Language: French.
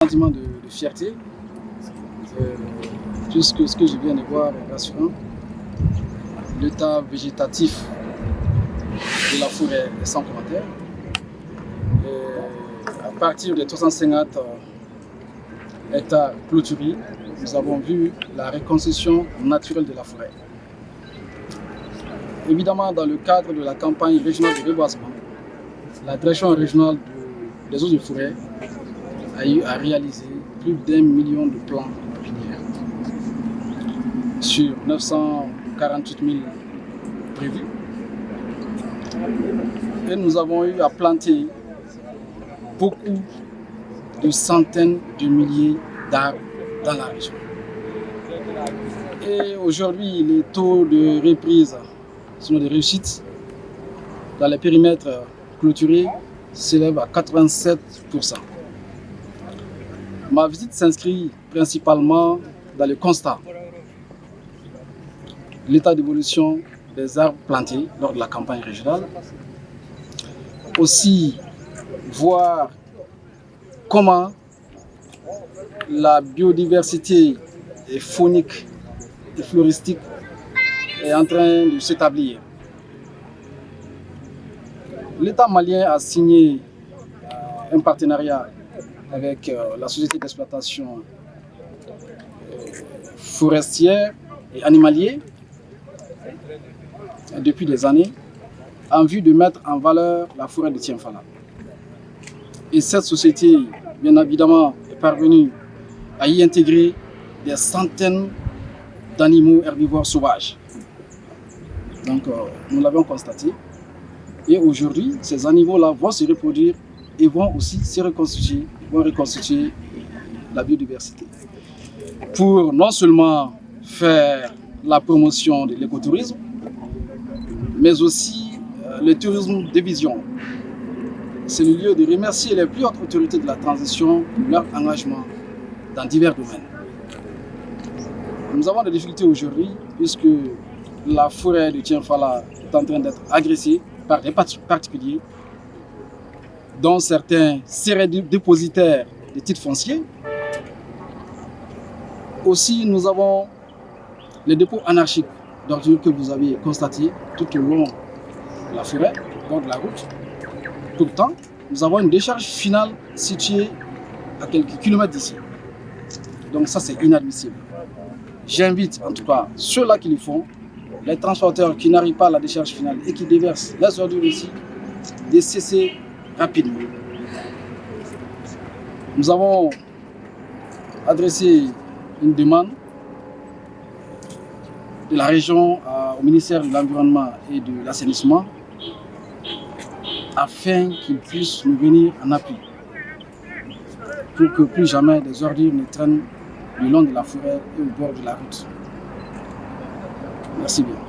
Sentiment de fierté, puisque ce que je viens de voir est rassurant. L'état végétatif de la forêt est sans commentaire. À partir des 350 hectares clôturés, nous avons vu la reconstruction naturelle de la forêt. Évidemment, dans le cadre de la campagne régionale de reboisement, la direction régionale des eaux de forêt a eu à réaliser plus d'1 million de plants pépinières sur 948 000 prévus. Et nous avons eu à planter beaucoup de centaines de milliers d'arbres dans la région. Et aujourd'hui, les taux de reprise sont des réussites dans les périmètres clôturés s'élèvent à 87%. Ma visite s'inscrit principalement dans le constat de l'état d'évolution des arbres plantés lors de la campagne régionale. Aussi, voir comment la biodiversité faunique et floristique est en train de s'établir. L'État malien a signé un partenariat avec la société d'exploitation forestière et animalière depuis des années en vue de mettre en valeur la forêt de Tienfala. Et cette société, bien évidemment, est parvenue à y intégrer des centaines d'animaux herbivores sauvages. Donc, nous l'avons constaté. Et aujourd'hui, ces animaux-là vont se reproduire et vont aussi se reconstituer, la biodiversité. Pour non seulement faire la promotion de l'écotourisme, mais aussi le tourisme de vision. C'est le lieu de remercier les plus hautes autorités de la transition pour leur engagement dans divers domaines. Nous avons des difficultés aujourd'hui puisque la forêt de Tienfala est en train d'être agressée par des particuliers dont certains seraient dépositaires de titres fonciers. Aussi, nous avons les dépôts anarchiques d'ordures que vous avez constatés tout au long de la forêt, au bord de la route. Pourtant, nous avons une décharge finale située à quelques kilomètres d'ici. Donc ça, c'est inadmissible. J'invite en tout cas ceux-là qui le font, les transporteurs qui n'arrivent pas à la décharge finale et qui déversent les ordures ici, de cesser rapidement. Nous avons adressé une demande de la région au ministère de l'Environnement et de l'Assainissement afin qu'ils puissent nous venir en appui pour que plus jamais des ordures ne traînent le long de la forêt et au bord de la route. Merci bien.